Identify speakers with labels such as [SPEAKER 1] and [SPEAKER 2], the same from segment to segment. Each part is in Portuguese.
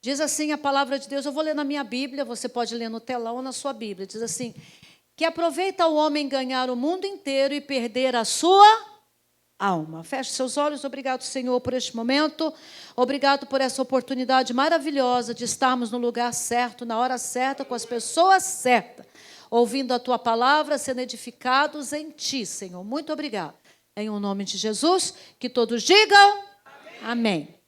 [SPEAKER 1] Diz assim a palavra de Deus, eu vou ler na minha Bíblia, você pode ler no telão ou na sua Bíblia. Diz assim, que aproveita o homem ganhar o mundo inteiro e perder a sua alma. Feche seus olhos, obrigado, Senhor, por este momento. Obrigado por essa oportunidade maravilhosa de estarmos no lugar certo, na hora certa, com as pessoas certas, ouvindo a Tua palavra, sendo edificados em Ti, Senhor. Muito obrigado. Em o nome de Jesus, que todos digam amém. Amém.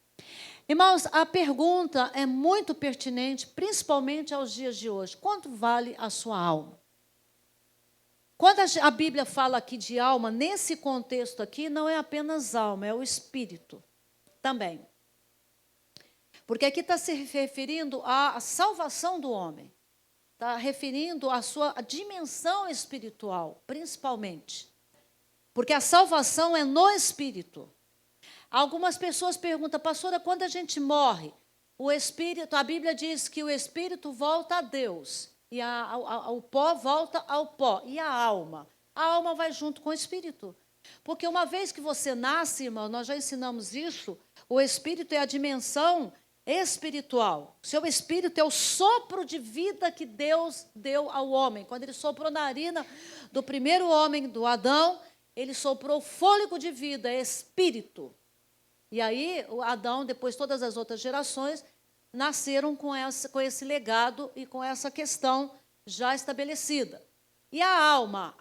[SPEAKER 1] Irmãos, a pergunta é muito pertinente, principalmente aos dias de hoje. Quanto vale a sua alma? Quando a Bíblia fala aqui de alma, nesse contexto aqui, não é apenas alma, é o espírito também. Porque aqui está se referindo à salvação do homem. Está referindo à sua dimensão espiritual, principalmente. Porque a salvação é no espírito. Algumas pessoas perguntam, pastora, quando a gente morre, o espírito, a Bíblia diz que o espírito volta a Deus. E o pó volta ao pó. E a alma? A alma vai junto com o espírito. Porque uma vez que você nasce, irmão, nós já ensinamos isso, o espírito é a dimensão espiritual. O seu espírito é o sopro de vida que Deus deu ao homem. Quando ele soprou na narina do primeiro homem, do Adão, ele soprou fôlego de vida, espírito. E aí, o Adão, depois todas as outras gerações, nasceram com esse legado e com essa questão já estabelecida. E a alma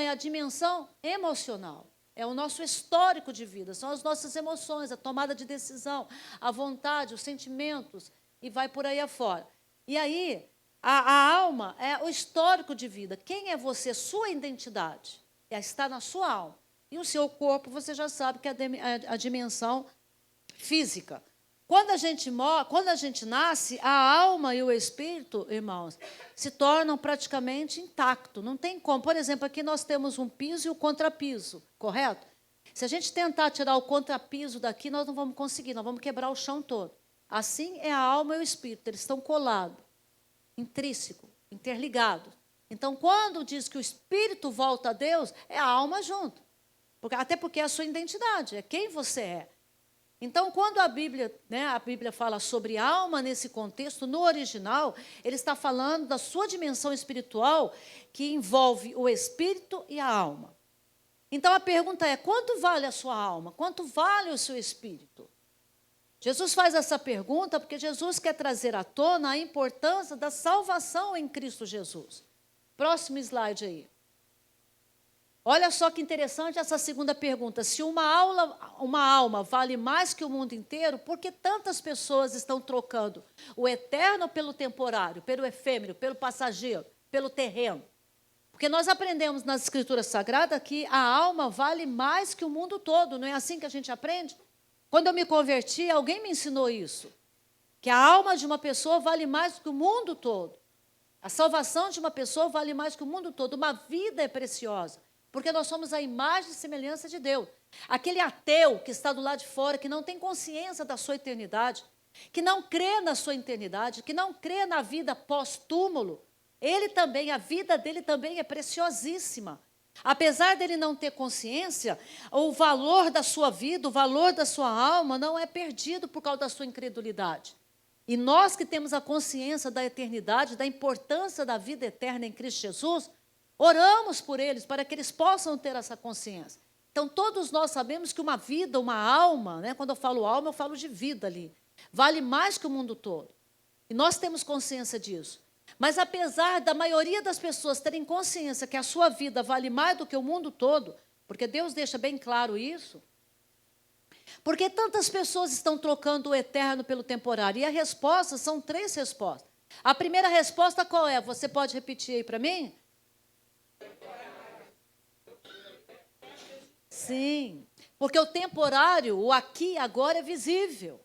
[SPEAKER 1] é a dimensão emocional, é o nosso histórico de vida, são as nossas emoções, a tomada de decisão, a vontade, os sentimentos, e vai por aí afora. E aí, a alma é o histórico de vida. Quem é você? Sua identidade está na sua alma. E o seu corpo, você já sabe que é a dimensão física. Quando a gente nasce, a alma e o espírito, irmãos, se tornam praticamente intactos. Não tem como. Por exemplo, aqui nós temos um piso e o contrapiso, correto? Se a gente tentar tirar o contrapiso daqui, nós não vamos conseguir, nós vamos quebrar o chão todo. Assim é a alma e o espírito, eles estão colados, intrínseco, interligados. Então, quando diz que o espírito volta a Deus, é a alma junto. Até porque é a sua identidade, é quem você é. Então, quando a Bíblia fala sobre alma nesse contexto, no original, ele está falando da sua dimensão espiritual, que envolve o espírito e a alma. Então, a pergunta é, quanto vale a sua alma? Quanto vale o seu espírito? Jesus faz essa pergunta porque Jesus quer trazer à tona a importância da salvação em Cristo Jesus. Próximo slide aí. Olha só que interessante essa segunda pergunta. Se uma alma vale mais que o mundo inteiro, por que tantas pessoas estão trocando o eterno pelo temporário, pelo efêmero, pelo passageiro, pelo terreno? Porque nós aprendemos nas Escrituras Sagradas que a alma vale mais que o mundo todo. Não é assim que a gente aprende? Quando eu me converti, alguém me ensinou isso. Que a alma de uma pessoa vale mais do que o mundo todo. A salvação de uma pessoa vale mais que o mundo todo. Uma vida é preciosa. Porque nós somos a imagem e semelhança de Deus. Aquele ateu que está do lado de fora, que não tem consciência da sua eternidade, que não crê na sua eternidade, que não crê na vida pós-túmulo, a vida dele também é preciosíssima. Apesar dele não ter consciência, o valor da sua vida, o valor da sua alma não é perdido por causa da sua incredulidade. E nós que temos a consciência da eternidade, da importância da vida eterna em Cristo Jesus, oramos por eles, para que eles possam ter essa consciência. Então, todos nós sabemos que uma vida, uma alma, quando eu falo alma, eu falo de vida ali, vale mais que o mundo todo. E nós temos consciência disso. Mas, apesar da maioria das pessoas terem consciência que a sua vida vale mais do que o mundo todo, porque Deus deixa bem claro isso, por que tantas pessoas estão trocando o eterno pelo temporário? E a resposta são 3 respostas. A primeira resposta qual é? Você pode repetir aí para mim? Sim, porque o temporário, o aqui e agora é visível.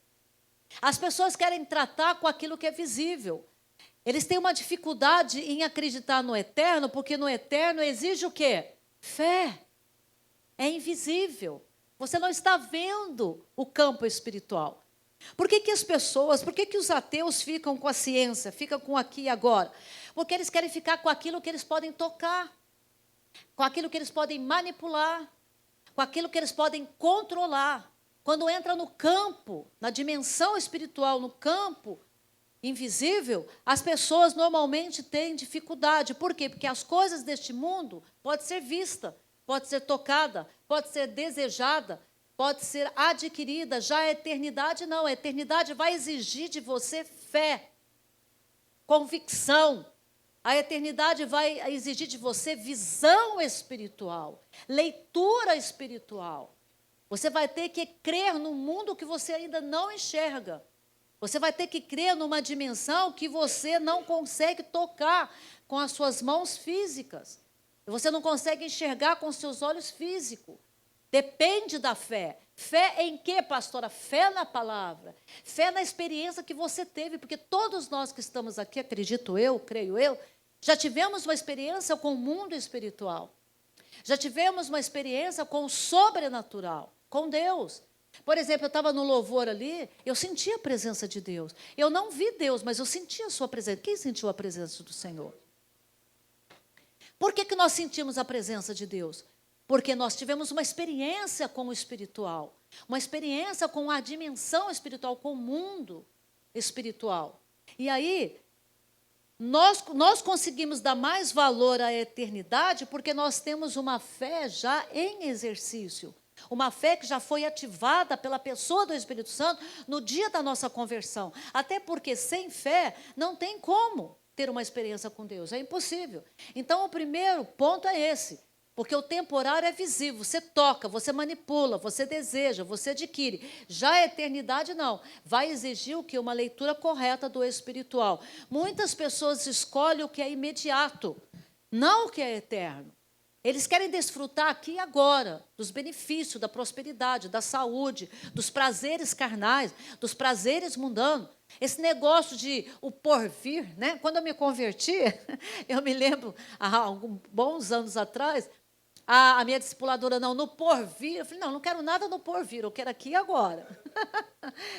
[SPEAKER 1] As pessoas querem tratar com aquilo que é visível. Eles têm uma dificuldade em acreditar no eterno, porque no eterno exige o quê? Fé. É invisível. Você não está vendo o campo espiritual. Por que os ateus ficam com a ciência, ficam com aqui e agora? Porque eles querem ficar com aquilo que eles podem tocar, com aquilo que eles podem manipular, com aquilo que eles podem controlar. Quando entra no campo, na dimensão espiritual, no campo invisível, as pessoas normalmente têm dificuldade. Por quê? Porque as coisas deste mundo podem ser vistas, pode ser tocada, pode ser desejada, pode ser adquirida. Já a eternidade não. A eternidade vai exigir de você fé, convicção. A eternidade vai exigir de você visão espiritual, leitura espiritual. Você vai ter que crer num mundo que você ainda não enxerga. Você vai ter que crer numa dimensão que você não consegue tocar com as suas mãos físicas. Você não consegue enxergar com os seus olhos físicos. Depende da fé. Fé em quê, pastora? Fé na palavra. Fé na experiência que você teve, porque todos nós que estamos aqui, acredito eu, creio eu, já tivemos uma experiência com o mundo espiritual. Já tivemos uma experiência com o sobrenatural, com Deus. Por exemplo, eu estava no louvor ali, eu senti a presença de Deus. Eu não vi Deus, mas eu senti a sua presença. Quem sentiu a presença do Senhor? Por que nós sentimos a presença de Deus? Porque nós tivemos uma experiência com o espiritual, uma experiência com a dimensão espiritual, com o mundo espiritual. E aí, nós conseguimos dar mais valor à eternidade porque nós temos uma fé já em exercício. Uma fé que já foi ativada pela pessoa do Espírito Santo no dia da nossa conversão. Até porque sem fé não tem como ter uma experiência com Deus. É impossível. Então, o primeiro ponto é esse. Porque o temporário é visível. Você toca, você manipula, você deseja, você adquire. Já a eternidade não. Vai exigir o quê? Uma leitura correta do espiritual. Muitas pessoas escolhem o que é imediato, não o que é eterno. Eles querem desfrutar aqui e agora dos benefícios, da prosperidade, da saúde, dos prazeres carnais, dos prazeres mundanos. Esse negócio de o porvir, né? Quando eu me converti, eu me lembro, há alguns bons anos atrás, a minha discipuladora, não, no porvir. Eu falei, não quero nada no porvir, eu quero aqui e agora.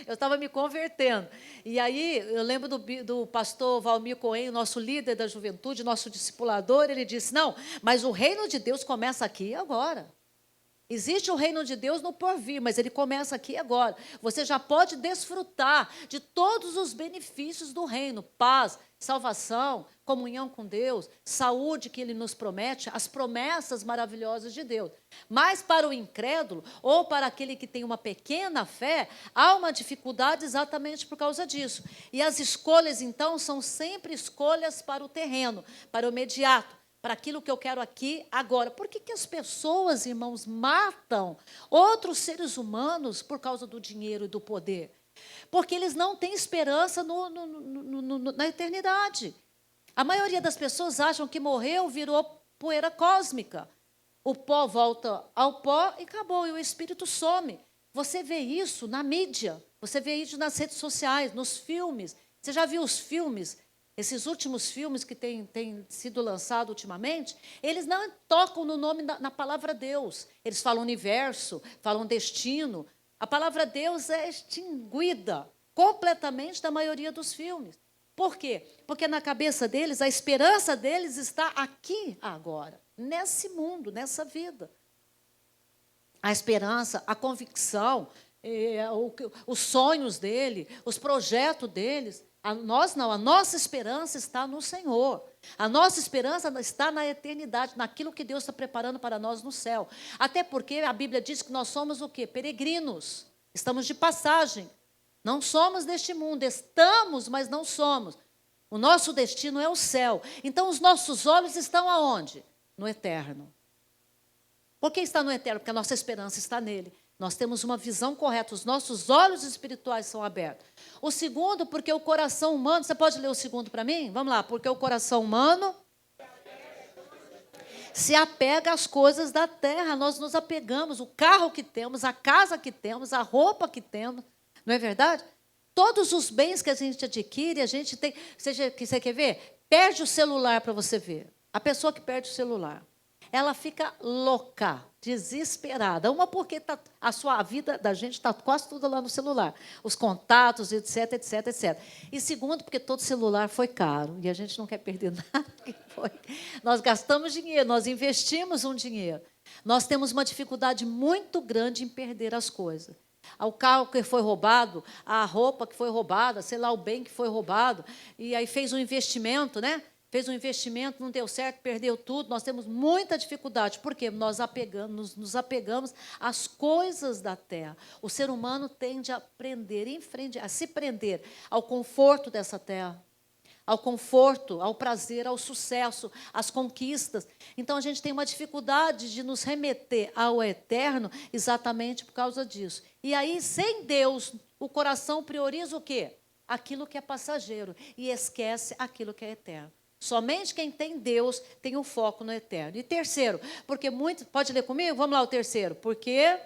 [SPEAKER 1] Eu estava me convertendo. E aí, eu lembro do pastor Valmir Cohen, nosso líder da juventude, nosso discipulador, ele disse, não, mas o reino de Deus começa aqui e agora. Existe o reino de Deus no porvir, mas ele começa aqui e agora. Você já pode desfrutar de todos os benefícios do reino, paz, salvação, comunhão com Deus, saúde que Ele nos promete, as promessas maravilhosas de Deus. Mas para o incrédulo, ou para aquele que tem uma pequena fé, há uma dificuldade exatamente por causa disso. E as escolhas, então, são sempre escolhas para o terreno, para o imediato, para aquilo que eu quero aqui, agora. Por que as pessoas, irmãos, matam outros seres humanos por causa do dinheiro e do poder? Porque eles não têm esperança na eternidade. A maioria das pessoas acham que morreu, virou poeira cósmica. O pó volta ao pó e acabou, e o espírito some. Você vê isso na mídia, você vê isso nas redes sociais, nos filmes. Você já viu os filmes? Esses últimos filmes que têm sido lançados ultimamente, eles não tocam no nome, na palavra Deus. Eles falam universo, falam destino. A palavra Deus é extinguida completamente da maioria dos filmes. Por quê? Porque na cabeça deles, a esperança deles está aqui agora, nesse mundo, nessa vida. A esperança, a convicção, os sonhos dele, os projetos deles. A nossa esperança está no Senhor. A nossa esperança está na eternidade, naquilo que Deus está preparando para nós no céu. Até porque a Bíblia diz que nós somos o quê? Peregrinos. Estamos de passagem. Não somos deste mundo. Estamos, mas não somos. O nosso destino é o céu. Então, os nossos olhos estão aonde? No eterno. Por que está no eterno? Porque a nossa esperança está nele. Nós temos uma visão correta, os nossos olhos espirituais são abertos. O segundo, porque o coração humano, você pode ler o segundo para mim? Vamos lá, porque o coração humano se apega às coisas da terra, nós nos apegamos, o carro que temos, a casa que temos, a roupa que temos, não é verdade? Todos os bens que a gente adquire, a gente tem, você quer ver? Perde o celular para você ver. A pessoa que perde o celular, ela fica louca, desesperada. Uma, porque a vida da gente está quase tudo lá no celular. Os contatos, etc, etc, etc. E segundo, porque todo celular foi caro. E a gente não quer perder nada que foi. Nós gastamos dinheiro, nós investimos um dinheiro. Nós temos uma dificuldade muito grande em perder as coisas. ao carro que foi roubado, a roupa que foi roubada, sei lá, o bem que foi roubado, e aí fez um investimento, né? Fez um investimento, não deu certo, perdeu tudo. Nós temos muita dificuldade, porque nós nos apegamos às coisas da terra. O ser humano tende a a se prender ao conforto dessa terra, ao conforto, ao prazer, ao sucesso, às conquistas. Então, a gente tem uma dificuldade de nos remeter ao eterno exatamente por causa disso. E aí, sem Deus, o coração prioriza o quê? Aquilo que é passageiro e esquece aquilo que é eterno. Somente quem tem Deus tem o foco no eterno. E terceiro, porque muito... Pode ler comigo? Vamos lá, o terceiro. Porque...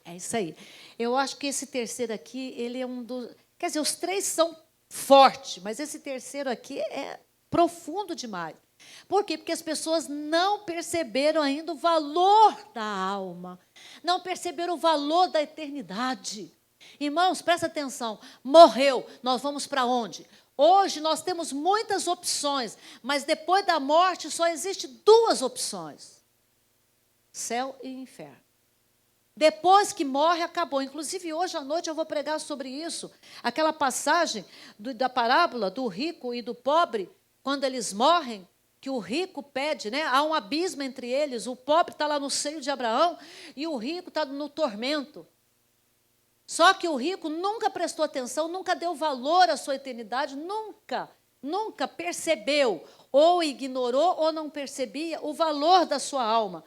[SPEAKER 1] É isso aí. Eu acho que esse terceiro aqui, ele é um dos... Quer dizer, os três são fortes, mas esse terceiro aqui é profundo demais. Por quê? Porque as pessoas não perceberam ainda o valor da alma, não perceberam o valor da eternidade. Irmãos, presta atenção, morreu, nós vamos para onde? Hoje nós temos muitas opções, mas depois da morte só existe duas opções: céu e inferno. Depois que morre, acabou. Inclusive, hoje à noite eu vou pregar sobre isso. Aquela passagem da parábola do rico e do pobre, quando eles morrem, que o rico pede, né? Há um abismo entre eles, o pobre está lá no seio de Abraão e o rico está no tormento. Só que o rico nunca prestou atenção, nunca deu valor à sua eternidade, nunca percebeu, ou ignorou ou não percebia o valor da sua alma.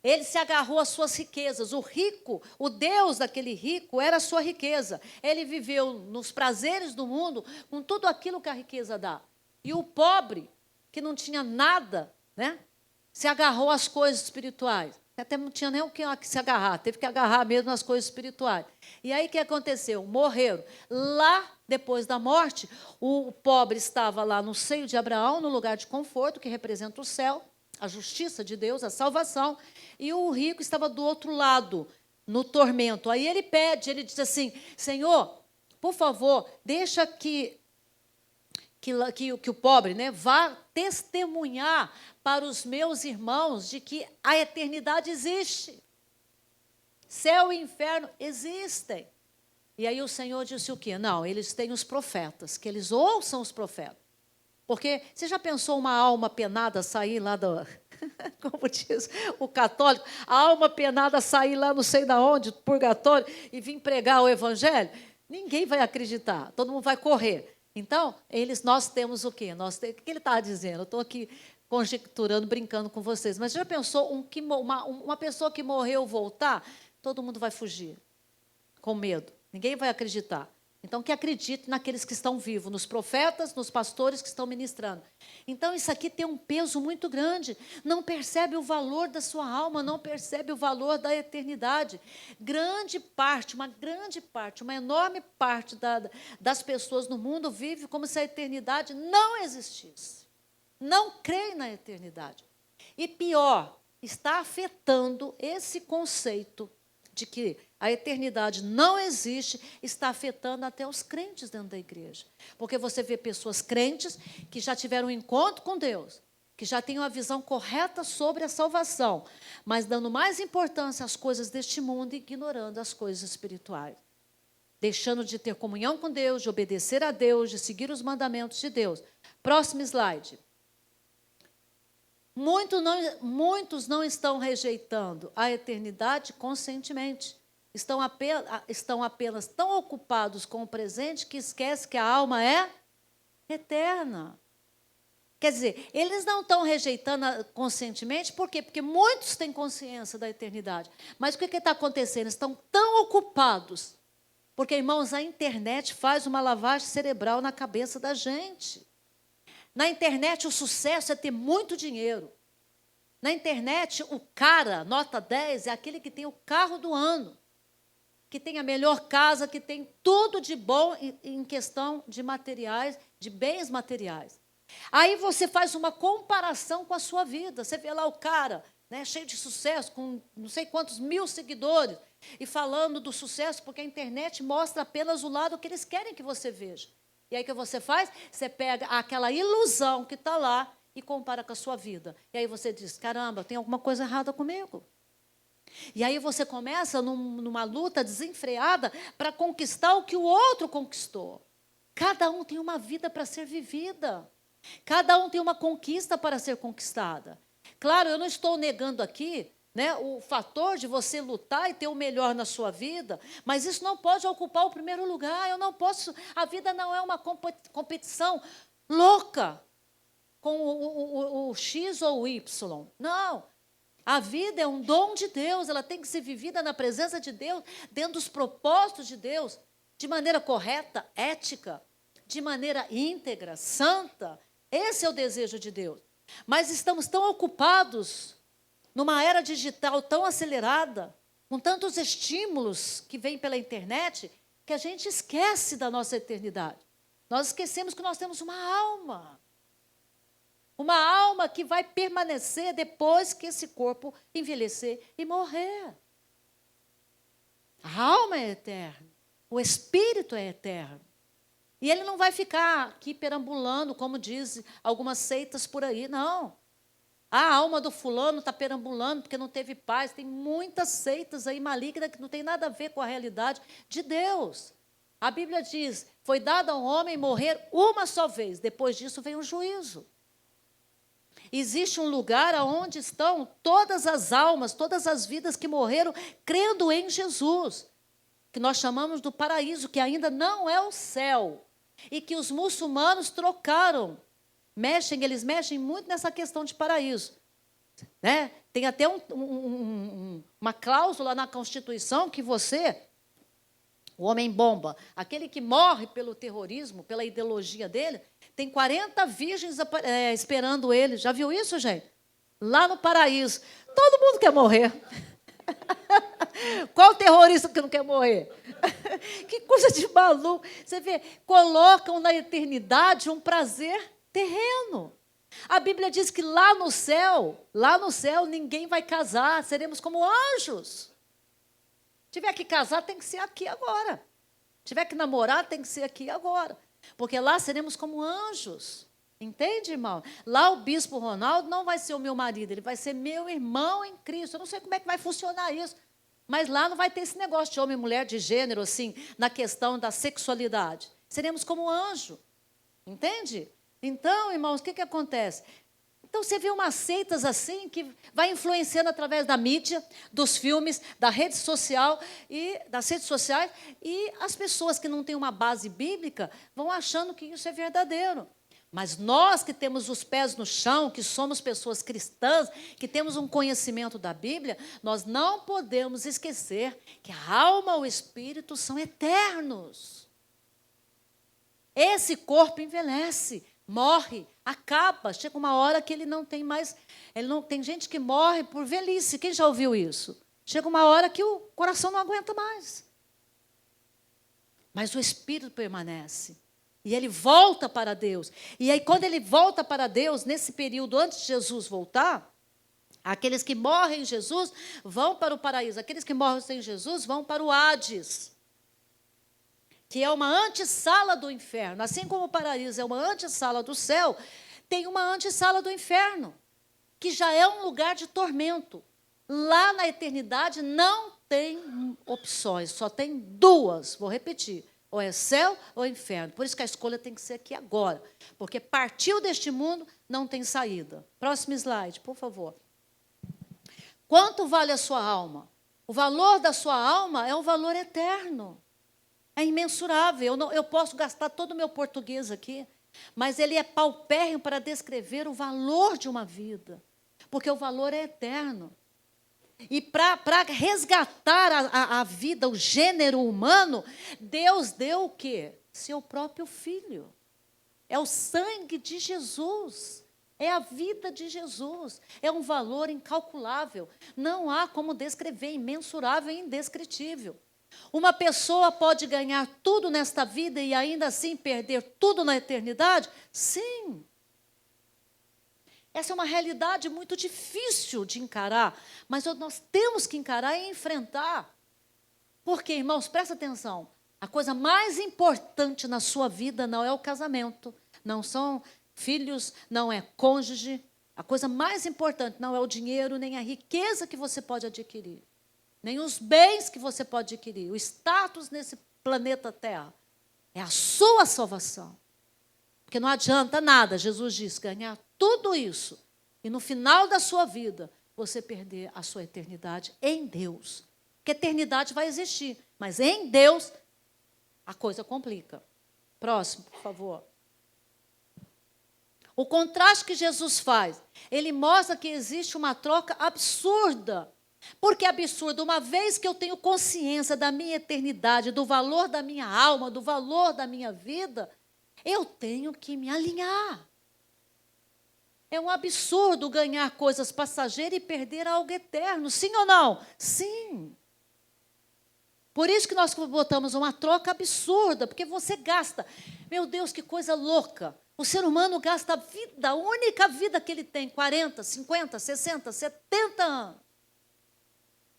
[SPEAKER 1] Ele se agarrou às suas riquezas. O rico, o Deus daquele rico era a sua riqueza. Ele viveu nos prazeres do mundo com tudo aquilo que a riqueza dá. E o pobre, que não tinha nada, né, se agarrou às coisas espirituais. Até não tinha nem o que se agarrar, teve que agarrar mesmo nas coisas espirituais. E aí o que aconteceu? Morreram. Lá, depois da morte, o pobre estava lá no seio de Abraão, no lugar de conforto, que representa o céu, a justiça de Deus, a salvação, e o rico estava do outro lado, no tormento. Aí ele pede, ele diz assim: Senhor, por favor, deixa que o pobre, né, vá testemunhar para os meus irmãos de que a eternidade existe. Céu e inferno existem. E aí o Senhor disse o quê? Não, eles têm os profetas, que eles ouçam os profetas. Porque você já pensou uma alma penada sair lá do... Como diz o católico, a alma penada sair lá não sei de onde, do purgatório, e vir pregar o evangelho? Ninguém vai acreditar, todo mundo vai correr. Então, nós temos o quê? O que ele está dizendo? Eu estou aqui conjecturando, brincando com vocês. Mas já pensou uma pessoa que morreu voltar? Todo mundo vai fugir, com medo. Ninguém vai acreditar. Então, que acredite naqueles que estão vivos, nos profetas, nos pastores que estão ministrando. Então, isso aqui tem um peso muito grande. Não percebe o valor da sua alma, não percebe o valor da eternidade. Uma enorme parte das pessoas no mundo vive como se a eternidade não existisse. Não crê na eternidade. E pior, está afetando esse conceito de que a eternidade não existe, está afetando até os crentes dentro da igreja. Porque você vê pessoas crentes que já tiveram um encontro com Deus, que já têm uma visão correta sobre a salvação, mas dando mais importância às coisas deste mundo e ignorando as coisas espirituais. Deixando de ter comunhão com Deus, de obedecer a Deus, de seguir os mandamentos de Deus. Próximo slide. Muitos não estão rejeitando a eternidade conscientemente. Estão apenas tão ocupados com o presente que esquecem que a alma é eterna. Quer dizer, eles não estão rejeitando conscientemente, por quê? Porque muitos têm consciência da eternidade. Mas o que está acontecendo? Estão tão ocupados. Porque, irmãos, a internet faz uma lavagem cerebral na cabeça da gente. Na internet, o sucesso é ter muito dinheiro. Na internet, o cara, nota 10, é aquele que tem o carro do ano, que tem a melhor casa, que tem tudo de bom em questão de materiais, de bens materiais. Aí você faz uma comparação com a sua vida. Você vê lá o cara, né, cheio de sucesso, com não sei quantos mil seguidores, e falando do sucesso, porque a internet mostra apenas o lado que eles querem que você veja. E aí o que você faz? Você pega aquela ilusão que está lá e compara com a sua vida. E aí você diz, caramba, tem alguma coisa errada comigo. E aí você começa numa luta desenfreada para conquistar o que o outro conquistou. Cada um tem uma vida para ser vivida. Cada um tem uma conquista para ser conquistada. Claro, eu não estou negando aqui, né, o fator de você lutar e ter o melhor na sua vida, mas isso não pode ocupar o primeiro lugar. Eu não posso. A vida não é uma competição louca com o X ou o Y. Não. A vida é um dom de Deus, ela tem que ser vivida na presença de Deus, dentro dos propósitos de Deus, de maneira correta, ética, de maneira íntegra, santa. Esse é o desejo de Deus. Mas estamos tão ocupados, numa era digital tão acelerada, com tantos estímulos que vêm pela internet, que a gente esquece da nossa eternidade. Nós esquecemos que nós temos uma alma. Uma alma que vai permanecer depois que esse corpo envelhecer e morrer. A alma é eterna. O espírito é eterno. E ele não vai ficar aqui perambulando, como dizem algumas seitas por aí, não. A alma do fulano está perambulando porque não teve paz. Tem muitas seitas aí malignas que não tem nada a ver com a realidade de Deus. A Bíblia diz, foi dado ao homem morrer uma só vez. Depois disso vem o juízo. Existe um lugar onde estão todas as almas, todas as vidas que morreram crendo em Jesus, que nós chamamos do paraíso, que ainda não é o céu, e que os muçulmanos trocaram. Eles mexem muito nessa questão de paraíso. Né? Tem até uma cláusula na Constituição que o homem-bomba, aquele que morre pelo terrorismo, pela ideologia dele, tem 40 virgens esperando ele. Já viu isso, gente? Lá no paraíso. Todo mundo quer morrer. Qual terrorista que não quer morrer? Que coisa de maluco. Você vê, colocam na eternidade um prazer terreno. A Bíblia diz que lá no céu, ninguém vai casar, seremos como anjos. Tiver que casar, tem que ser aqui agora. Tiver que namorar, tem que ser aqui agora. Porque lá seremos como anjos. Entende, irmão? Lá o bispo Ronaldo não vai ser o meu marido, ele vai ser meu irmão em Cristo. Eu não sei como é que vai funcionar isso. Mas lá não vai ter esse negócio de homem e mulher, de gênero, assim, na questão da sexualidade. Seremos como anjo. Entende? Então, irmãos, o que acontece? Então, você vê umas seitas assim, que vai influenciando através da mídia, dos filmes, das redes sociais, e as pessoas que não têm uma base bíblica vão achando que isso é verdadeiro. Mas nós que temos os pés no chão, que somos pessoas cristãs, que temos um conhecimento da Bíblia, nós não podemos esquecer que a alma e o espírito são eternos. Esse corpo envelhece, morre, acaba, chega uma hora que ele não tem mais, tem gente que morre por velhice, quem já ouviu isso? Chega uma hora que o coração não aguenta mais. Mas o espírito permanece, e ele volta para Deus. E aí quando ele volta para Deus, nesse período antes de Jesus voltar, aqueles que morrem em Jesus vão para o paraíso, aqueles que morrem sem Jesus vão para o Hades, que é uma antessala do inferno. Assim como o paraíso é uma antessala do céu, tem uma antessala do inferno, que já é um lugar de tormento. Lá na eternidade não tem opções, só tem duas, vou repetir, ou é céu ou é inferno. Por isso que a escolha tem que ser aqui agora, porque partiu deste mundo, não tem saída. Próximo slide, por favor. Quanto vale a sua alma? O valor da sua alma é um valor eterno. É imensurável. Eu posso gastar todo o meu português aqui, mas ele é paupérrimo para descrever o valor de uma vida, porque o valor é eterno. E para resgatar a vida, o gênero humano, Deus deu o quê? Seu próprio Filho. É o sangue de Jesus. É a vida de Jesus. É um valor incalculável. Não há como descrever, imensurável e indescritível. Uma pessoa pode ganhar tudo nesta vida e ainda assim perder tudo na eternidade? Sim. Essa é uma realidade muito difícil de encarar, mas nós temos que encarar e enfrentar. Porque, irmãos, presta atenção, a coisa mais importante na sua vida não é o casamento, não são filhos, não é cônjuge. A coisa mais importante não é o dinheiro nem a riqueza que você pode adquirir. nem os bens que você pode adquirir, o status nesse planeta Terra. É a sua salvação. Porque não adianta nada, Jesus diz, ganhar tudo isso e no final da sua vida você perder a sua eternidade em Deus. Porque a eternidade vai existir, mas em Deus a coisa complica. Próximo, por favor. O contraste que Jesus faz, ele mostra que existe uma troca absurda. Por que absurdo? Uma vez que eu tenho consciência da minha eternidade, do valor da minha alma, do valor da minha vida, eu tenho que me alinhar. É um absurdo ganhar coisas passageiras e perder algo eterno. Sim ou não? Sim. Por isso que nós botamos uma troca absurda, porque você gasta. Meu Deus, que coisa louca. O ser humano gasta a vida, a única vida que ele tem, 40, 50, 60, 70 anos.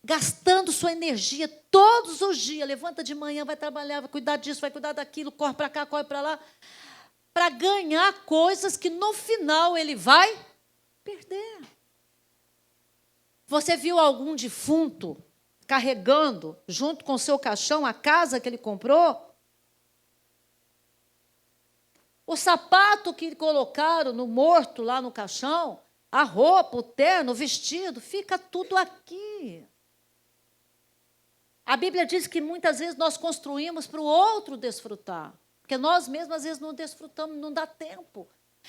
[SPEAKER 1] Gastando sua energia todos os dias. Levanta de manhã, vai trabalhar, vai cuidar disso, vai cuidar daquilo, corre para cá, corre para lá. Para ganhar coisas que no final ele vai perder. Você viu algum defunto carregando, junto com o seu caixão, a casa que ele comprou? O sapato que colocaram no morto lá no caixão, a roupa, o terno, o vestido, fica tudo aqui. A Bíblia diz que muitas vezes nós construímos para o outro desfrutar. Porque nós mesmos, às vezes, não desfrutamos, não dá tempo.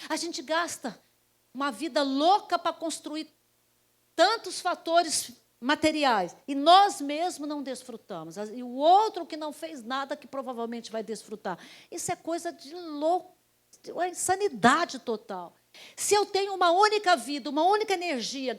[SPEAKER 1] A gente gasta uma vida louca para construir tantos fatores materiais. E nós mesmos não desfrutamos. E o outro que não fez nada, que provavelmente vai desfrutar. Isso é coisa de louco, de uma insanidade total. Se eu tenho uma única vida, uma única energia...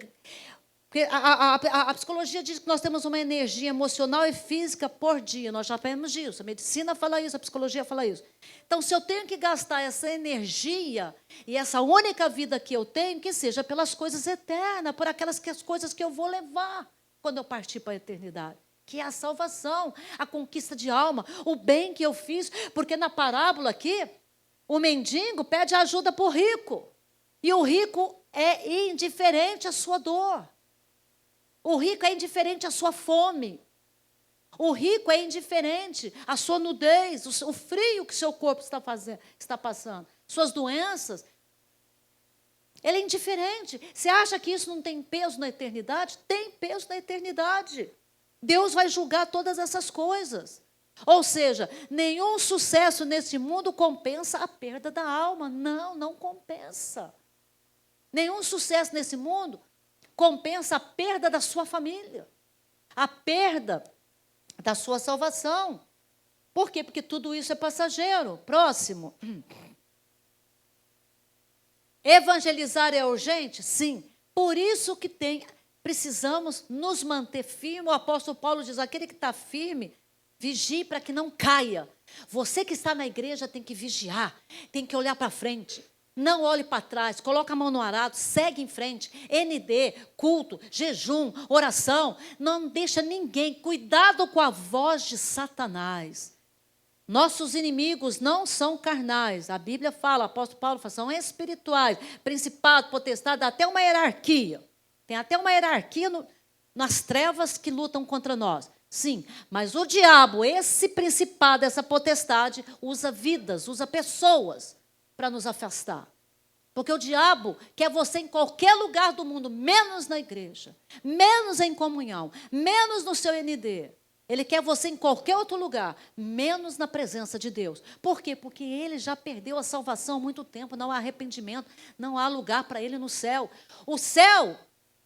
[SPEAKER 1] Porque a psicologia diz que nós temos uma energia emocional e física por dia. Nós já sabemos disso. A medicina fala isso, a psicologia fala isso. Então, se eu tenho que gastar essa energia e essa única vida que eu tenho, que seja pelas coisas eternas, por aquelas coisas que eu vou levar quando eu partir para a eternidade. Que é a salvação, a conquista de alma, o bem que eu fiz. Porque na parábola aqui, o mendigo pede ajuda para o rico. E o rico é indiferente à sua dor. O rico é indiferente à sua fome. O rico é indiferente à sua nudez, o frio que seu corpo está passando, suas doenças. Ele é indiferente. Você acha que isso não tem peso na eternidade? Tem peso na eternidade. Deus vai julgar todas essas coisas. Ou seja, nenhum sucesso nesse mundo compensa a perda da alma. Não, não compensa. Nenhum sucesso nesse mundo compensa a perda da sua família, a perda da sua salvação. Por quê? Porque tudo isso é passageiro. Próximo. Evangelizar é urgente? Sim. Por isso que precisamos nos manter firmes. O apóstolo Paulo diz, aquele que está firme, vigie para que não caia. Você que está na igreja tem que vigiar, tem que olhar para frente. Não olhe para trás, coloca a mão no arado, segue em frente. ND, culto, jejum, oração. Não deixa ninguém. Cuidado com a voz de Satanás. Nossos inimigos não são carnais. A Bíblia fala, o apóstolo Paulo fala, são espirituais. Principado, potestade, até uma hierarquia. Tem até uma hierarquia nas trevas que lutam contra nós. Sim, mas o diabo, esse principado, essa potestade, usa vidas, usa pessoas para nos afastar. Porque o diabo quer você em qualquer lugar do mundo, menos na igreja, menos em comunhão, menos no seu ND. Ele quer você em qualquer outro lugar, menos na presença de Deus. Por quê? Porque ele já perdeu a salvação há muito tempo, não há arrependimento, não há lugar para ele no céu. O céu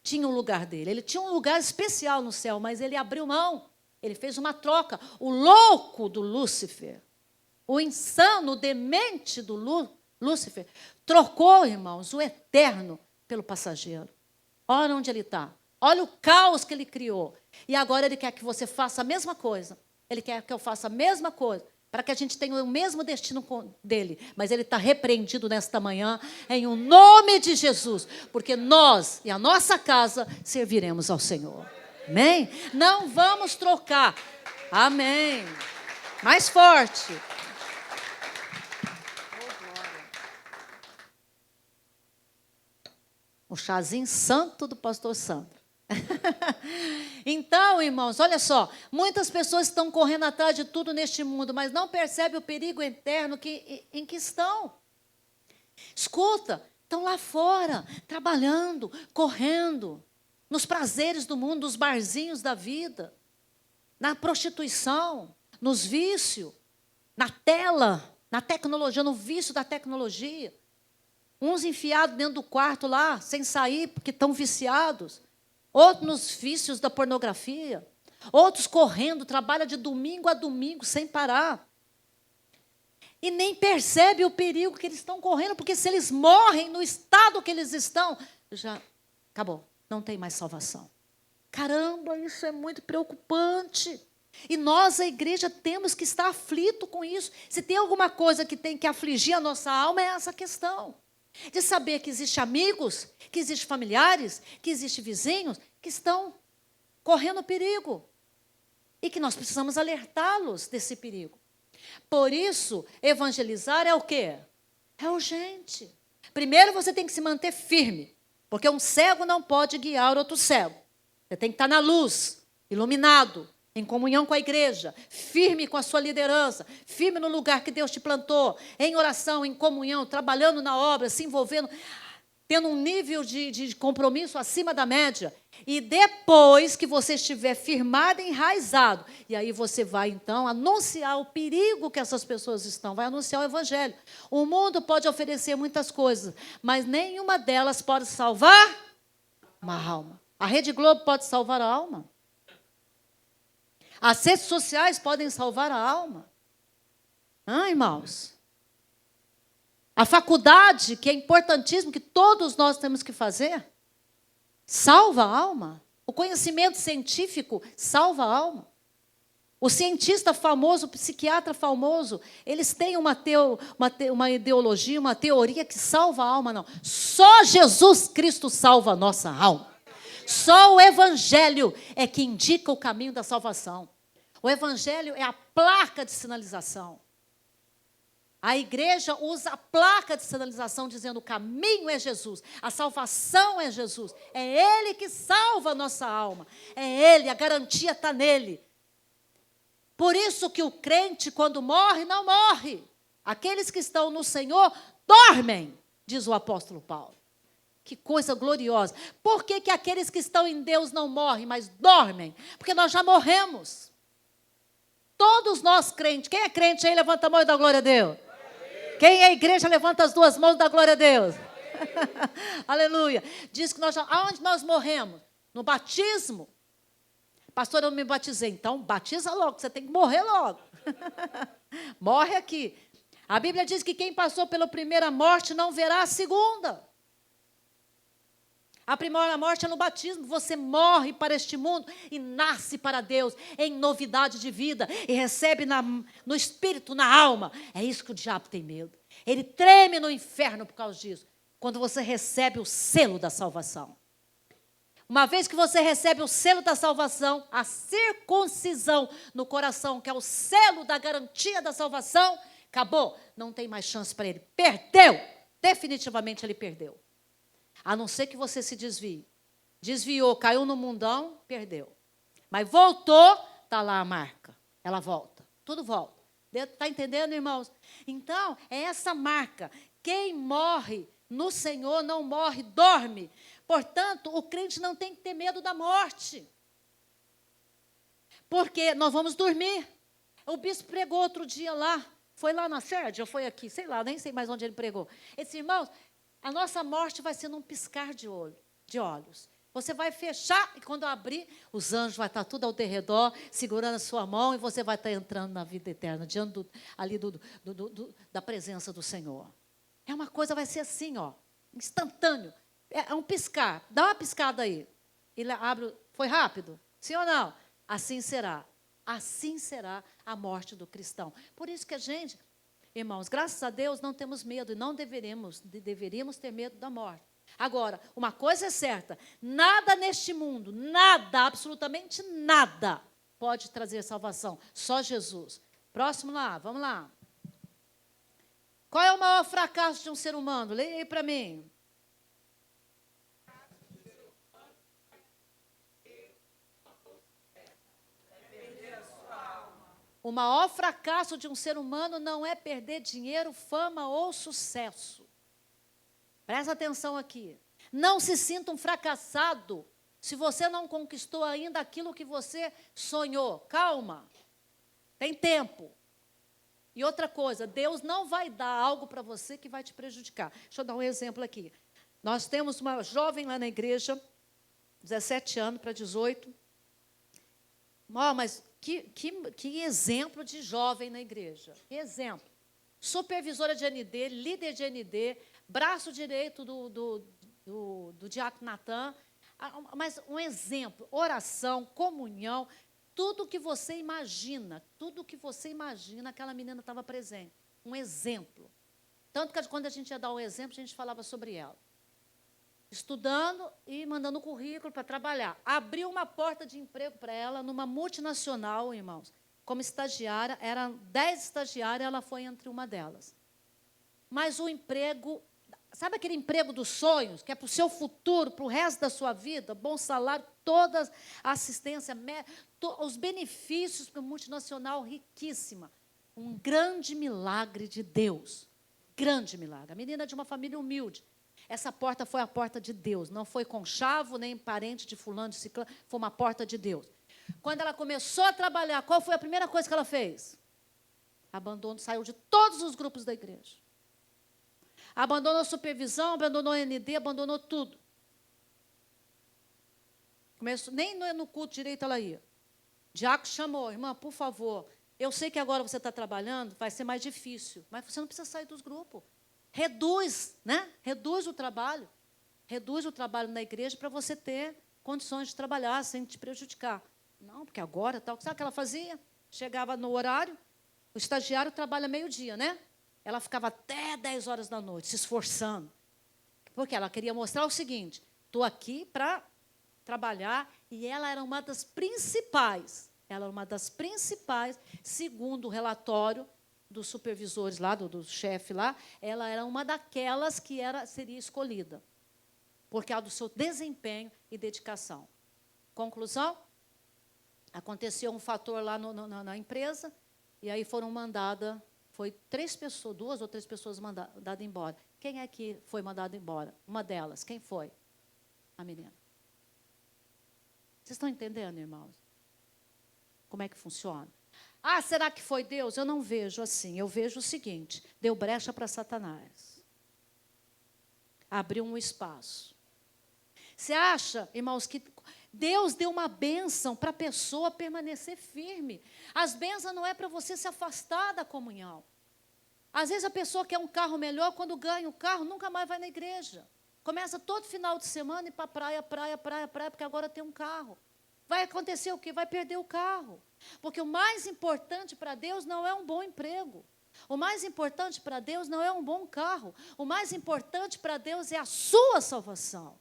[SPEAKER 1] tinha um lugar dele, ele tinha um lugar especial no céu, mas ele abriu mão, ele fez uma troca. O louco do Lúcifer, o insano, o demente do Lúcifer, trocou, irmãos, o eterno pelo passageiro. Olha onde ele está. Olha o caos que ele criou. E agora ele quer que você faça a mesma coisa. Ele quer que eu faça a mesma coisa, para que a gente tenha o mesmo destino dele. Mas ele está repreendido nesta manhã, em o nome de Jesus. Porque nós e a nossa casa serviremos ao Senhor. Amém? Não vamos trocar. Amém. Mais forte. O chazinho santo do pastor Sandro. Então, irmãos, olha só, muitas pessoas estão correndo atrás de tudo neste mundo, mas não percebem o perigo eterno em que estão. Escuta, estão lá fora, trabalhando, correndo, nos prazeres do mundo, nos barzinhos da vida, na prostituição, nos vícios, na tela, na tecnologia, no vício da tecnologia. Uns enfiados dentro do quarto lá, sem sair, porque estão viciados. Outros nos vícios da pornografia. Outros correndo, trabalham de domingo a domingo, sem parar. E nem percebe o perigo que eles estão correndo, porque se eles morrem no estado que eles estão, já acabou, não tem mais salvação. Caramba, isso é muito preocupante. E nós, a igreja, temos que estar aflito com isso. Se tem alguma coisa que tem que afligir a nossa alma, é essa questão. De saber que existem amigos, que existem familiares, que existem vizinhos, que estão correndo perigo. E que nós precisamos alertá-los desse perigo. Por isso, evangelizar é o quê? É urgente. Primeiro, você tem que se manter firme. Porque um cego não pode guiar outro cego. Você tem que estar na luz, iluminado, em comunhão com a igreja, firme com a sua liderança, firme no lugar que Deus te plantou, em oração, em comunhão, trabalhando na obra, se envolvendo, tendo um nível de compromisso acima da média. E depois que você estiver firmado e enraizado, e aí você vai, então, anunciar o perigo que essas pessoas estão, vai anunciar o evangelho. O mundo pode oferecer muitas coisas, mas nenhuma delas pode salvar uma alma. A Rede Globo pode salvar a alma? As redes sociais podem salvar a alma? Irmãos? A faculdade, que é importantíssimo, que todos nós temos que fazer, salva a alma. O conhecimento científico salva a alma. O cientista famoso, o psiquiatra famoso, eles têm uma ideologia, uma teoria que salva a alma, não. Só Jesus Cristo salva a nossa alma. Só o Evangelho é que indica o caminho da salvação. O Evangelho é a placa de sinalização. A igreja usa a placa de sinalização dizendo o caminho é Jesus, a salvação é Jesus. É Ele que salva a nossa alma. É Ele, a garantia está nele. Por isso que o crente, quando morre, não morre. Aqueles que estão no Senhor dormem, diz o apóstolo Paulo. Que coisa gloriosa. Por que aqueles que estão em Deus não morrem, mas dormem? Porque nós já morremos. Todos nós crentes. Quem é crente aí, levanta a mão e dá glória a Deus. Quem é igreja, levanta as duas mãos e dá glória a Deus. Aleluia. Diz que aonde nós morremos? No batismo. Pastor, eu me batizei. Então, batiza logo, você tem que morrer logo. Morre aqui. A Bíblia diz que quem passou pela primeira morte não verá a segunda. A primeira morte é no batismo. Você morre para este mundo e nasce para Deus em novidade de vida e recebe no espírito, na alma. É isso que o diabo tem medo. Ele treme no inferno por causa disso. Quando você recebe o selo da salvação. Uma vez que você recebe o selo da salvação, a circuncisão no coração, que é o selo da garantia da salvação, acabou. Não tem mais chance para ele. Perdeu. Definitivamente ele perdeu. A não ser que você se desvie. Desviou, caiu no mundão, perdeu. Mas voltou, está lá a marca. Ela volta. Tudo volta. Está entendendo, irmãos? Então, é essa marca. Quem morre no Senhor não morre, dorme. Portanto, o crente não tem que ter medo da morte. Porque nós vamos dormir. O bispo pregou outro dia lá. Foi lá na sede ou foi aqui? Sei lá, nem sei mais onde ele pregou. Ele disse, irmãos, a nossa morte vai ser num piscar de olhos. Você vai fechar e quando abrir, os anjos vão estar tudo ao teu redor, segurando a sua mão e você vai estar entrando na vida eterna, diante da presença do Senhor. É uma coisa, vai ser assim, ó, instantâneo. É um piscar. Dá uma piscada aí. Ele abre. Foi rápido? Sim ou não? Assim será. Assim será a morte do cristão. Por isso que a gente... Irmãos, graças a Deus não temos medo e não deveríamos ter medo da morte. Agora, uma coisa é certa, nada neste mundo, nada, absolutamente nada, pode trazer salvação, só Jesus. Próximo lá, vamos lá. Qual é o maior fracasso de um ser humano? Leia aí para mim. O maior fracasso de um ser humano não é perder dinheiro, fama ou sucesso. Presta atenção aqui. Não se sinta um fracassado se você não conquistou ainda aquilo que você sonhou. Calma. Tem tempo. E outra coisa, Deus não vai dar algo para você que vai te prejudicar. Deixa eu dar um exemplo aqui. Nós temos uma jovem lá na igreja, 17 anos para 18. Mas que exemplo de jovem na igreja. Que exemplo. Supervisora de ND, líder de ND, braço direito do diácono Natan. Mas um exemplo, oração, comunhão, tudo que você imagina, aquela menina estava presente. Um exemplo. Tanto que quando a gente ia dar um exemplo, a gente falava sobre ela. Estudando e mandando currículo para trabalhar. Abriu uma porta de emprego para ela numa multinacional, irmãos. Como estagiária, eram 10 estagiárias, ela foi entre uma delas. Mas o emprego, sabe aquele emprego dos sonhos, que é para o seu futuro, para o resto da sua vida, bom salário, toda a assistência, os benefícios para o multinacional riquíssima. Um grande milagre de Deus. Grande milagre. A menina é de uma família humilde. Essa porta foi a porta de Deus. Não foi conchavo, nem parente de fulano, de ciclano. Foi uma porta de Deus. Quando ela começou a trabalhar, qual foi a primeira coisa que ela fez? Abandonou, saiu de todos os grupos da igreja. Abandonou a supervisão, abandonou a ND, abandonou tudo. Nem no culto direito ela ia. O diácono chamou, irmã, por favor, eu sei que agora você está trabalhando, vai ser mais difícil, mas você não precisa sair dos grupos. Reduz, né? Reduz o trabalho. Reduz o trabalho na igreja para você ter condições de trabalhar sem te prejudicar. Não, porque agora, tal. Sabe o que ela fazia? Chegava no horário, o estagiário trabalha meio-dia, né? Ela ficava até 10 horas da noite, se esforçando. Porque ela queria mostrar o seguinte, estou aqui para trabalhar, e ela era uma das principais, segundo o relatório dos supervisores lá, do chefe lá, ela era uma daquelas que seria escolhida, por causa do seu desempenho e dedicação. Conclusão? Aconteceu um fator lá na empresa, e aí foram mandadas, foi 3 pessoas, 2 ou 3 pessoas mandadas embora. Quem é que foi mandada embora? Uma delas, quem foi? A menina. Vocês estão entendendo, irmãos? Como é que funciona? Ah, será que foi Deus? Eu não vejo assim. Eu vejo o seguinte, deu brecha para Satanás. Abriu um espaço. Você acha, irmãos, que Deus deu uma bênção para a pessoa permanecer firme. As bênçãos não é para você se afastar da comunhão. Às vezes a pessoa quer um carro melhor, quando ganha o carro, nunca mais vai na igreja. Começa todo final de semana a ir para a praia, porque agora tem um carro. Vai acontecer o quê? Vai perder o carro. Porque o mais importante para Deus não é um bom emprego. O mais importante para Deus não é um bom carro. O mais importante para Deus é a sua salvação.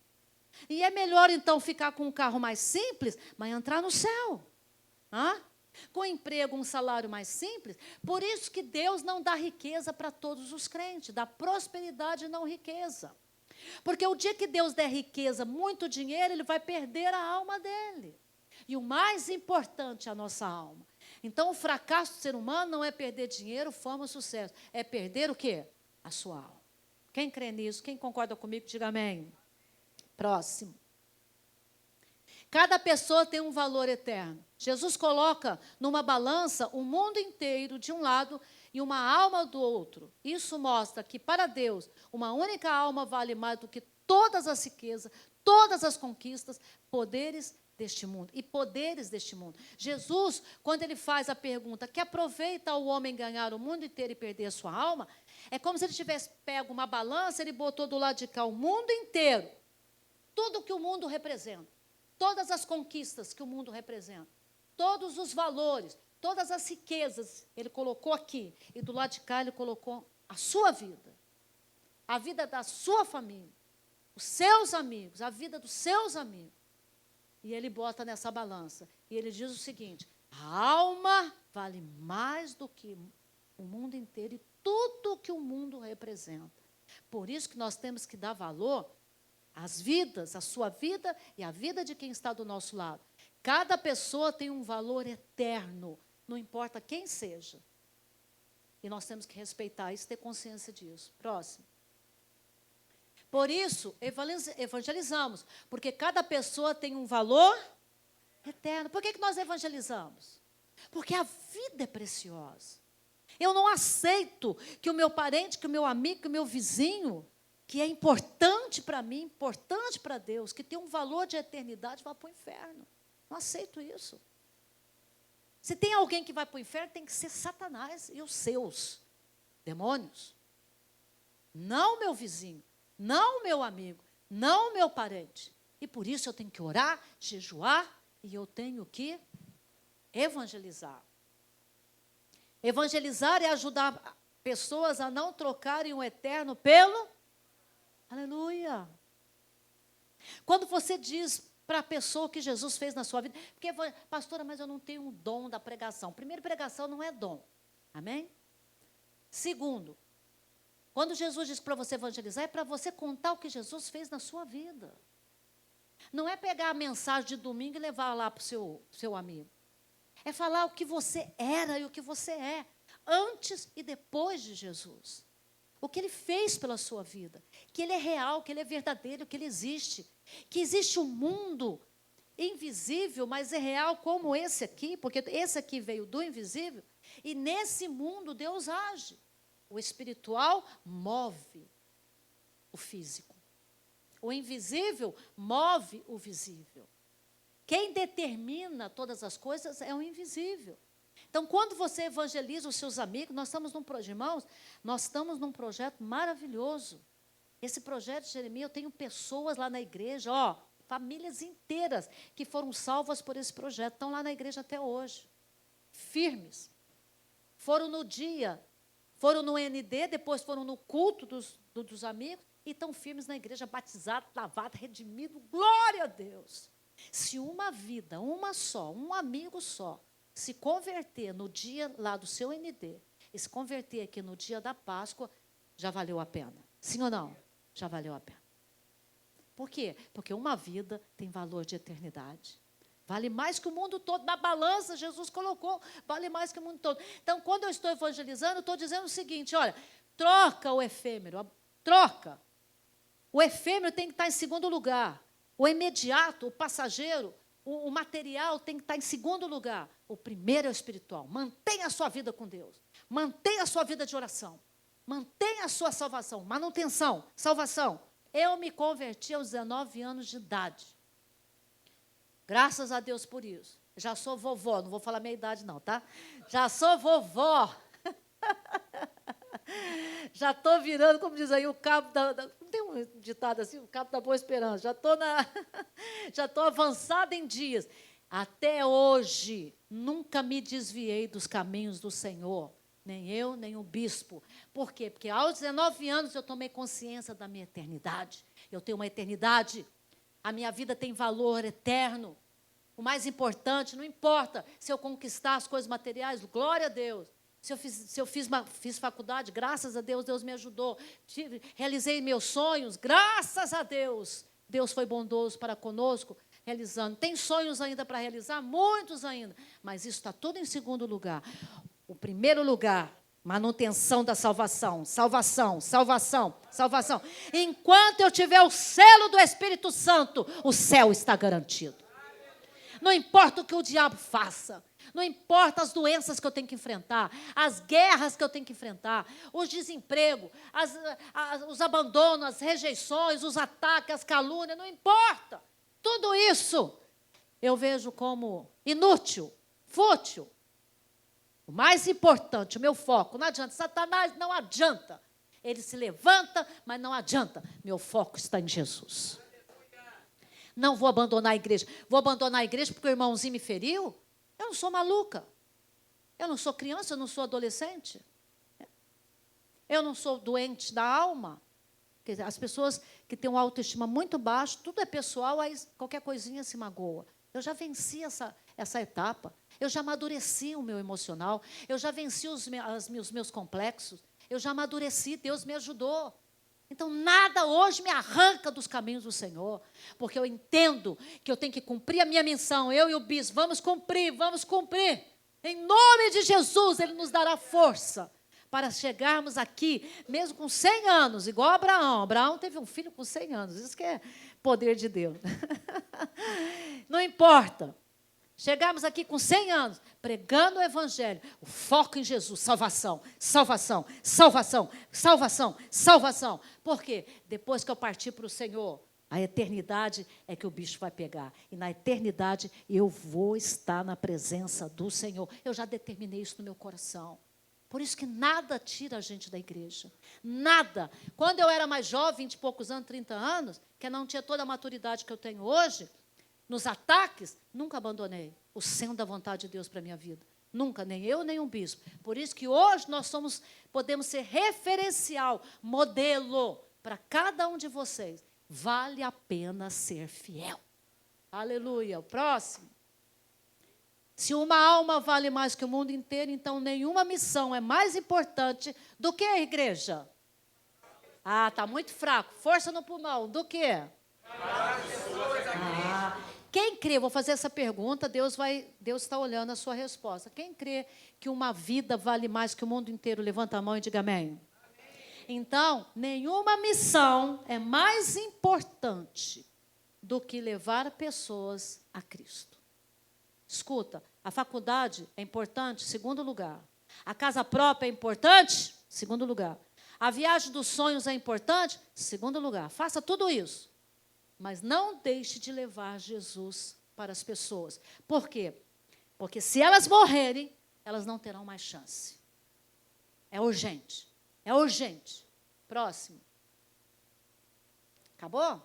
[SPEAKER 1] E é melhor, então, ficar com um carro mais simples, mas entrar no céu. Com emprego, um salário mais simples. Por isso que Deus não dá riqueza para todos os crentes. Dá prosperidade e não riqueza. Porque o dia que Deus der riqueza, muito dinheiro, ele vai perder a alma dele. E o mais importante é a nossa alma. Então, o fracasso do ser humano não é perder dinheiro, fama ou sucesso. É perder o quê? A sua alma. Quem crê nisso? Quem concorda comigo, diga amém. Próximo. Cada pessoa tem um valor eterno. Jesus coloca numa balança o mundo inteiro de um lado e uma alma do outro. Isso mostra que, para Deus, uma única alma vale mais do que todas as riquezas, todas as conquistas, poderes deste mundo. E poderes deste mundo. Jesus, quando ele faz a pergunta, que aproveita o homem ganhar o mundo inteiro e perder a sua alma, é como se ele tivesse pego uma balança, ele botou do lado de cá o mundo inteiro. Tudo que o mundo representa. Todas as conquistas que o mundo representa. Todos os valores, todas as riquezas, ele colocou aqui. E do lado de cá ele colocou a sua vida. A vida da sua família. Os seus amigos, a vida dos seus amigos. E ele bota nessa balança. E ele diz o seguinte, a alma vale mais do que o mundo inteiro e tudo que o mundo representa. Por isso que nós temos que dar valor às vidas, a sua vida e a vida de quem está do nosso lado. Cada pessoa tem um valor eterno. não importa quem seja. E nós temos que respeitar isso, ter consciência disso. Próximo. Por isso, evangelizamos, porque cada pessoa tem um valor eterno. Por que nós evangelizamos? Porque a vida é preciosa. Eu não aceito que o meu parente, que o meu amigo, que o meu vizinho, que é importante para mim, importante para Deus, que tem um valor de eternidade, vá para o inferno. Não aceito isso. Se tem alguém que vai para o inferno, tem que ser Satanás e os seus demônios. Não o meu vizinho, não o meu amigo, não o meu parente. E por isso eu tenho que orar, jejuar, e eu tenho que evangelizar. Evangelizar é ajudar pessoas a não trocarem o eterno pelo... Aleluia! Quando você diz para a pessoa o que Jesus fez na sua vida, porque, pastora, mas eu não tenho o dom da pregação. Primeiro, pregação não é dom. Amém? Segundo, quando Jesus diz para você evangelizar, é para você contar o que Jesus fez na sua vida. Não é pegar a mensagem de domingo e levar lá para o seu amigo. É falar o que você era e o que você é, antes e depois de Jesus. O que Ele fez pela sua vida, que Ele é real, que Ele é verdadeiro, que Ele existe. Que existe um mundo invisível, mas é real como esse aqui, porque esse aqui veio do invisível, e nesse mundo Deus age. O espiritual move o físico. O invisível move o visível. Quem determina todas as coisas é o invisível. Então, quando você evangeliza os seus amigos, nós estamos num projeto, irmãos, nós estamos num projeto maravilhoso. Esse projeto de Jeremias, eu tenho pessoas lá na igreja, famílias inteiras que foram salvas por esse projeto, estão lá na igreja até hoje, firmes. Foram no dia, foram no ND, depois foram no culto dos amigos, e estão firmes na igreja, batizados, lavados, redimidos, glória a Deus. Se uma vida, uma só, um amigo só, se converter no dia lá do seu ND, e se converter aqui no dia da Páscoa, já valeu a pena. Sim ou não? Já valeu a pena. Por quê? Porque uma vida tem valor de eternidade. Vale mais que o mundo todo. Na balança, Jesus colocou, vale mais que o mundo todo. Então, quando eu estou evangelizando, eu estou dizendo o seguinte, olha, troca o efêmero, troca. O efêmero tem que estar em segundo lugar. O imediato, o passageiro, o material tem que estar em segundo lugar. O primeiro é o espiritual. Mantenha a sua vida com Deus. Mantenha a sua vida de oração. Mantenha a sua salvação. Manutenção, salvação. Eu me converti aos 19 anos de idade. Graças a Deus por isso. Já sou vovó, não vou falar minha idade não, tá? Já sou vovó. Já estou virando, como diz aí, o cabo da... Não tem um ditado assim, o cabo da boa esperança. Já estou avançada em dias. Até hoje, nunca me desviei dos caminhos do Senhor. Nem eu, nem o bispo. Por quê? Porque aos 19 anos eu tomei consciência da minha eternidade. Eu tenho uma eternidade. A minha vida tem valor eterno. O mais importante, não importa se eu conquistar as coisas materiais, glória a Deus. Se eu fiz faculdade, graças a Deus, Deus me ajudou. Realizei meus sonhos, graças a Deus. Deus foi bondoso para conosco, realizando. Tem sonhos ainda para realizar? Muitos ainda. Mas isso está tudo em segundo lugar. O primeiro lugar, manutenção da salvação. Salvação, salvação, salvação. Enquanto eu tiver o selo do Espírito Santo, o céu está garantido. Não importa o que o diabo faça. Não importa as doenças que eu tenho que enfrentar, as guerras que eu tenho que enfrentar, os desempregos, os abandonos, as rejeições, os ataques, as calúnias, não importa. Tudo isso eu vejo como inútil, fútil. O mais importante, o meu foco, não adianta. Satanás não adianta. Ele se levanta, mas não adianta. Meu foco está em Jesus. Não vou abandonar a igreja. Vou abandonar a igreja porque o irmãozinho me feriu? Eu não sou maluca. Eu não sou criança, eu não sou adolescente. Eu não sou doente da alma. Quer dizer, as pessoas que têm uma autoestima muito baixa, tudo é pessoal, aí qualquer coisinha se magoa. Eu já venci essa etapa. Eu já amadureci o meu emocional. Eu já venci os meus complexos. Eu já amadureci, Deus me ajudou. Então, nada hoje me arranca dos caminhos do Senhor, porque eu entendo que eu tenho que cumprir a minha missão, eu e o bispo, vamos cumprir, Em nome de Jesus, Ele nos dará força para chegarmos aqui, mesmo com 100 anos, igual Abraão. Abraão teve um filho com 100 anos, isso que é poder de Deus. Não importa. Chegarmos aqui com 100 anos, pregando o Evangelho, o foco em Jesus, salvação, salvação, salvação, salvação, salvação. Por quê? Depois que eu partir para o Senhor, a eternidade é que o bicho vai pegar. E na eternidade eu vou estar na presença do Senhor. Eu já determinei isso no meu coração. Por isso que nada tira a gente da igreja. Nada. Quando eu era mais jovem, 20 e poucos anos, 30 anos, que eu não tinha toda a maturidade que eu tenho hoje, nos ataques, nunca abandonei o centro da vontade de Deus para a minha vida. Nunca, nem eu, nem um bispo. Por isso que hoje nós podemos ser referencial, modelo para cada um de vocês. Vale a pena ser fiel. Aleluia. O próximo. Se uma alma vale mais que o mundo inteiro, então nenhuma missão é mais importante do que a igreja. Ah, está muito fraco. Força no pulmão. Do que? Quem crê, vou fazer essa pergunta, Deus está olhando a sua resposta. Quem crê que uma vida vale mais que o mundo inteiro, levanta a mão e diga amém. Então, nenhuma missão é mais importante do que levar pessoas a Cristo. Escuta, a faculdade é importante, segundo lugar. A casa própria é importante, segundo lugar. A viagem dos sonhos é importante, segundo lugar. Faça tudo isso. Mas não deixe de levar Jesus para as pessoas. Por quê? Porque se elas morrerem, elas não terão mais chance. É urgente. É urgente. Próximo. Acabou?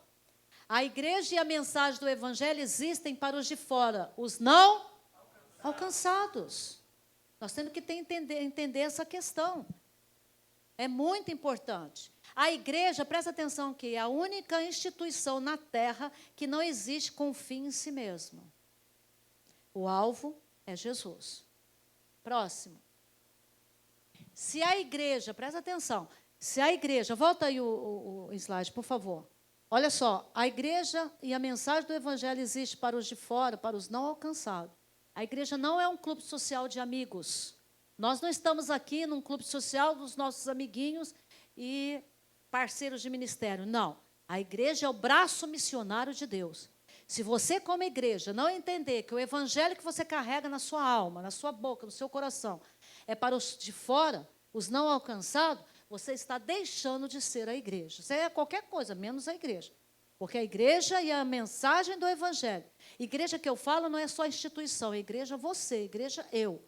[SPEAKER 1] A igreja e a mensagem do evangelho existem para os de fora, os não alcançados. Nós temos que entender essa questão. É muito importante. A igreja, presta atenção aqui, é a única instituição na terra que não existe com fim em si mesma. O alvo é Jesus. Próximo. Se a igreja, presta atenção, se a igreja, volta aí o slide, por favor. Olha só, a igreja e a mensagem do evangelho existe para os de fora, para os não alcançados. A igreja não é um clube social de amigos. Nós não estamos aqui num clube social dos nossos amiguinhos e parceiros de ministério. Não. A igreja é o braço missionário de Deus. Se você, como igreja, não entender que o evangelho que você carrega na sua alma, na sua boca, no seu coração, é para os de fora, os não alcançados, você está deixando de ser a igreja. Você é qualquer coisa, menos a igreja. Porque a igreja e a mensagem do evangelho. Igreja que eu falo não é só instituição, é igreja você, igreja eu.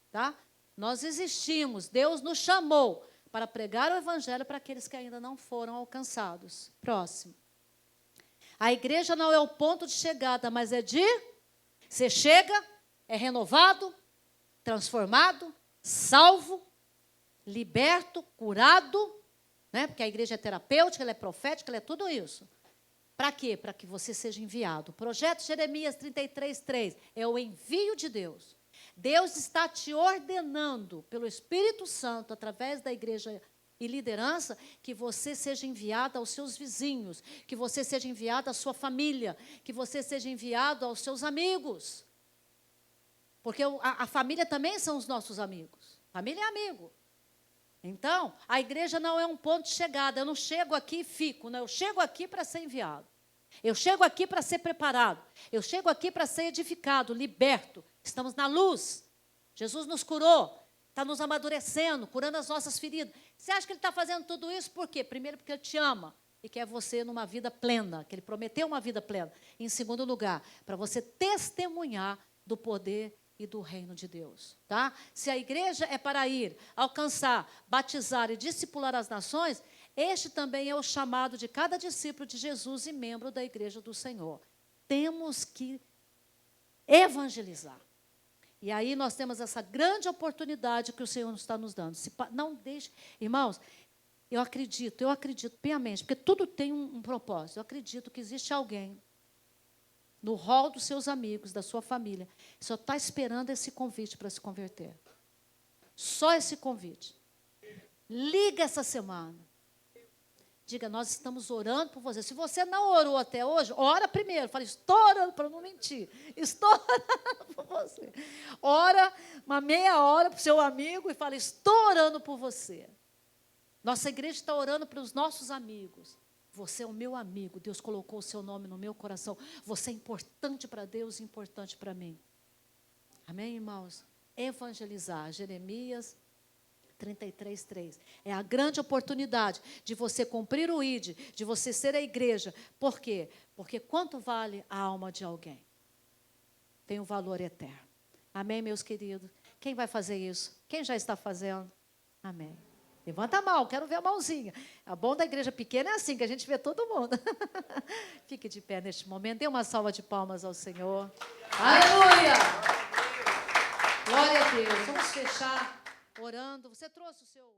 [SPEAKER 1] Tá? Nós existimos, Deus nos chamou para pregar o evangelho para aqueles que ainda não foram alcançados. Próximo. A igreja não é o ponto de chegada, mas é de... Você chega, é renovado, transformado, salvo, liberto, curado, né? Porque a igreja é terapêutica, ela é profética, ela é tudo isso. Para quê? Para que você seja enviado. O projeto Jeremias 33:3 é o envio de Deus. Deus está te ordenando, pelo Espírito Santo, através da igreja e liderança, que você seja enviado aos seus vizinhos, que você seja enviado à sua família, que você seja enviado aos seus amigos. Porque a família também são os nossos amigos. Família é amigo. Então, a igreja não é um ponto de chegada. Eu não chego aqui e fico. Não, eu chego aqui para ser enviado. Eu chego aqui para ser preparado. Eu chego aqui para ser edificado, liberto. Estamos na luz. Jesus nos curou. Está nos amadurecendo, curando as nossas feridas. Você acha que Ele está fazendo tudo isso por quê? Primeiro, porque Ele te ama e quer você numa vida plena, que Ele prometeu uma vida plena. Em segundo lugar, para você testemunhar do poder e do reino de Deus. Tá? Se a igreja é para ir, alcançar, batizar e discipular as nações, este também é o chamado de cada discípulo de Jesus e membro da igreja do Senhor. Temos que evangelizar. E aí nós temos essa grande oportunidade que o Senhor está nos dando. Não deixe, irmãos, eu acredito piamente, porque tudo tem um propósito. Eu acredito que existe alguém no hall dos seus amigos, da sua família, que só está esperando esse convite para se converter. Só esse convite. Liga essa semana. Diga, nós estamos orando por você. Se você não orou até hoje, ora primeiro. Fala, estou orando para não mentir. Estou orando por você. Ora uma meia hora para o seu amigo e fala, estou orando por você. Nossa igreja está orando para os nossos amigos. Você é o meu amigo. Deus colocou o seu nome no meu coração. Você é importante para Deus e importante para mim. Amém, irmãos? Evangelizar. Jeremias 33:3. É a grande oportunidade de você cumprir o ID, de você ser a igreja. Por quê? Porque quanto vale a alma de alguém? Tem um valor eterno. Amém, meus queridos? Quem vai fazer isso? Quem já está fazendo? Amém. Levanta a mão, quero ver a mãozinha. O bom da igreja pequena é assim, que a gente vê todo mundo. Fique de pé neste momento. Dê uma salva de palmas ao Senhor. Aleluia! Glória a Deus. Vamos fechar orando. Você trouxe o seu...